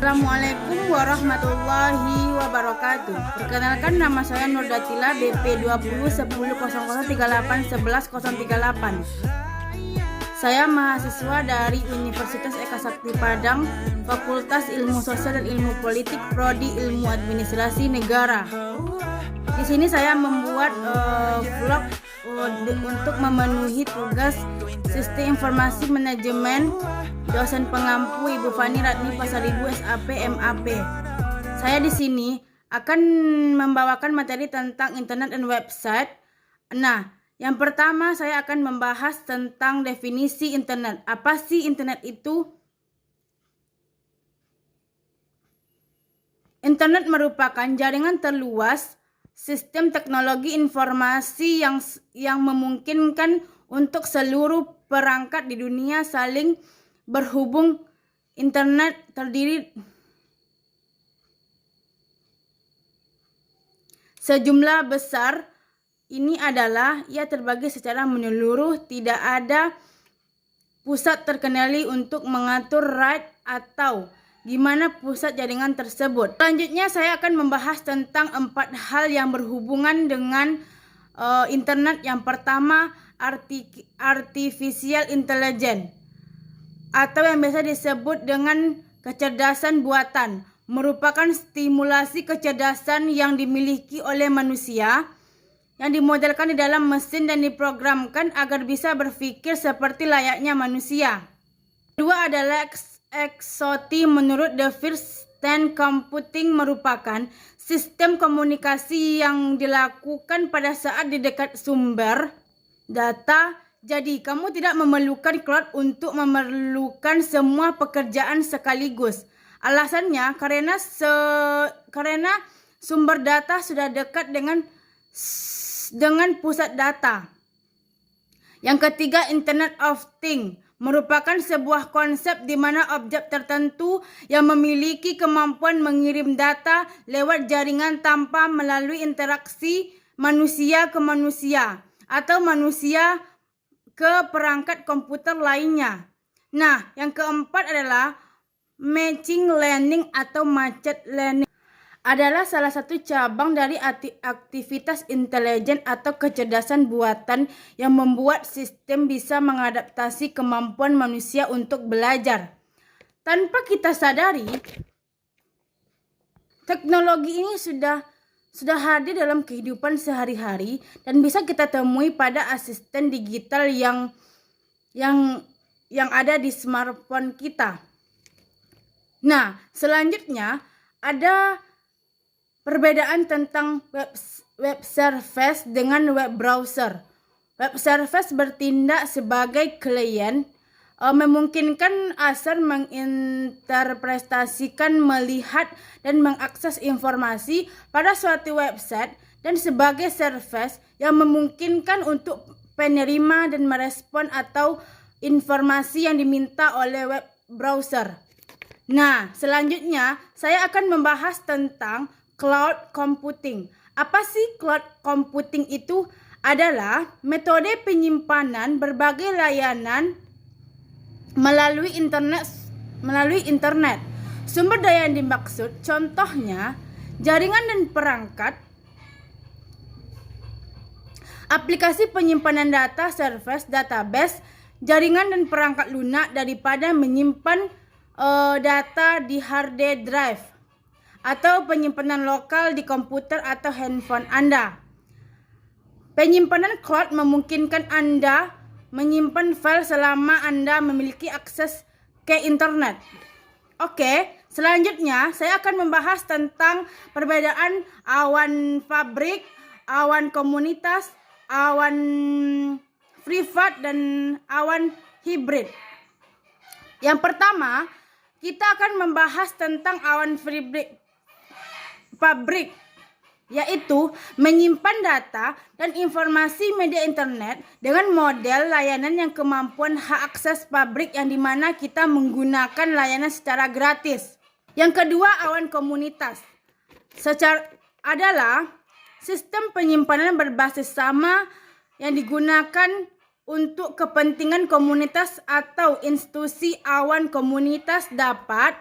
Assalamualaikum warahmatullahi wabarakatuh. Perkenalkan, nama saya Nur Datila, BP 20100038111038. Saya mahasiswa dari Universitas Eka Sakti Padang, Fakultas Ilmu Sosial dan Ilmu Politik, Prodi Ilmu Administrasi Negara. Di sini saya membuat vlog untuk memenuhi tugas Sistem Informasi Manajemen dosen pengampu Ibu Fani Ratni Pasaribu SAP MAP. Saya di sini akan membawakan materi tentang internet dan website. Nah, yang pertama saya akan membahas tentang definisi internet. Apa sih internet itu? Internet merupakan jaringan terluas sistem teknologi informasi yang memungkinkan untuk seluruh perangkat di dunia saling berhubung. Internet terdiri sejumlah besar. Ini adalah ia terbagi secara menyeluruh, tidak ada pusat terkendali untuk mengatur RAID atau gimana pusat jaringan tersebut. Selanjutnya saya akan membahas tentang 4 hal yang berhubungan dengan internet. Yang pertama, artificial intelligence atau yang biasa disebut dengan kecerdasan buatan, merupakan stimulasi kecerdasan yang dimiliki oleh manusia yang dimodelkan di dalam mesin dan diprogramkan agar bisa berpikir seperti layaknya manusia. Kedua adalah XOT. Menurut The First Stand, computing merupakan sistem komunikasi yang dilakukan pada saat di dekat sumber data. Jadi, kamu tidak memerlukan cloud untuk memerlukan semua pekerjaan sekaligus. Alasannya karena sumber data sudah dekat dengan pusat data. Yang ketiga, Internet of Things merupakan sebuah konsep di mana objek tertentu yang memiliki kemampuan mengirim data lewat jaringan tanpa melalui interaksi manusia ke manusia atau manusia ke perangkat komputer lainnya. Nah, yang keempat adalah machine learning atau machine learning. Adalah salah satu cabang dari aktivitas intelijen atau kecerdasan buatan yang membuat sistem bisa mengadaptasi kemampuan manusia untuk belajar. Tanpa kita sadari, teknologi ini sudah hadir dalam kehidupan sehari-hari dan bisa kita temui pada asisten digital yang ada di smartphone kita. Nah, selanjutnya ada perbedaan tentang web service dengan web browser. Web service bertindak sebagai klien, memungkinkan user menginterpretasikan, melihat, dan mengakses informasi pada suatu website, dan sebagai service yang memungkinkan untuk penerima dan merespon atau informasi yang diminta oleh web browser. Nah, selanjutnya saya akan membahas tentang cloud computing. Apa sih cloud computing itu? Adalah metode penyimpanan berbagai layanan melalui internet. Sumber daya yang dimaksud contohnya jaringan dan perangkat, aplikasi penyimpanan data, service, database, jaringan dan perangkat lunak daripada menyimpan data di hard drive atau penyimpanan lokal di komputer atau handphone Anda. Penyimpanan cloud memungkinkan Anda menyimpan file selama Anda memiliki akses ke internet. Oke, selanjutnya saya akan membahas tentang perbedaan awan pabrik, awan komunitas, awan privat, dan awan hibrid. Yang pertama, kita akan membahas tentang awan pabrik, yaitu menyimpan data dan informasi media internet dengan model layanan yang kemampuan hak akses pabrik yang dimana kita menggunakan layanan secara gratis. Yang kedua, awan komunitas adalah sistem penyimpanan berbasis sama yang digunakan untuk kepentingan komunitas atau institusi. Awan komunitas dapat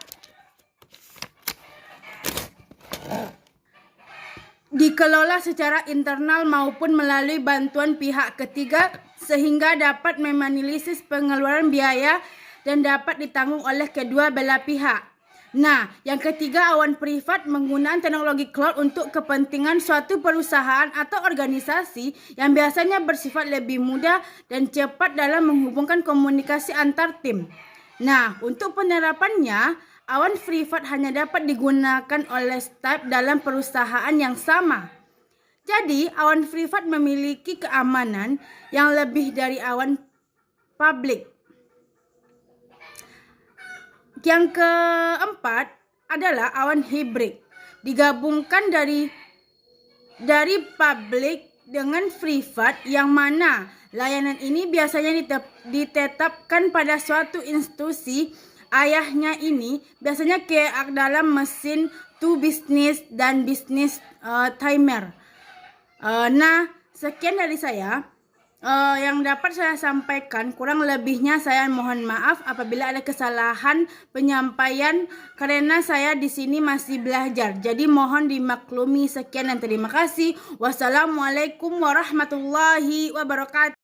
dikelola secara internal maupun melalui bantuan pihak ketiga sehingga dapat meminimalisir pengeluaran biaya dan dapat ditanggung oleh kedua belah pihak. Nah, yang ketiga, awan privat menggunakan teknologi cloud untuk kepentingan suatu perusahaan atau organisasi yang biasanya bersifat lebih mudah dan cepat dalam menghubungkan komunikasi antar tim. Nah, untuk penerapannya, awan privat hanya dapat digunakan oleh staf dalam perusahaan yang sama. Jadi, awan privat memiliki keamanan yang lebih dari awan publik. Yang keempat adalah awan hibrid. Digabungkan dari publik dengan privat yang mana layanan ini biasanya ditetapkan pada suatu institusi ayahnya ini biasanya kayak dalam mesin to business dan business timer. Nah, sekian dari saya. Yang dapat saya sampaikan, kurang lebihnya saya mohon maaf apabila ada kesalahan penyampaian karena saya di sini masih belajar. Jadi mohon dimaklumi. Sekian dan terima kasih. Wassalamualaikum warahmatullahi wabarakatuh.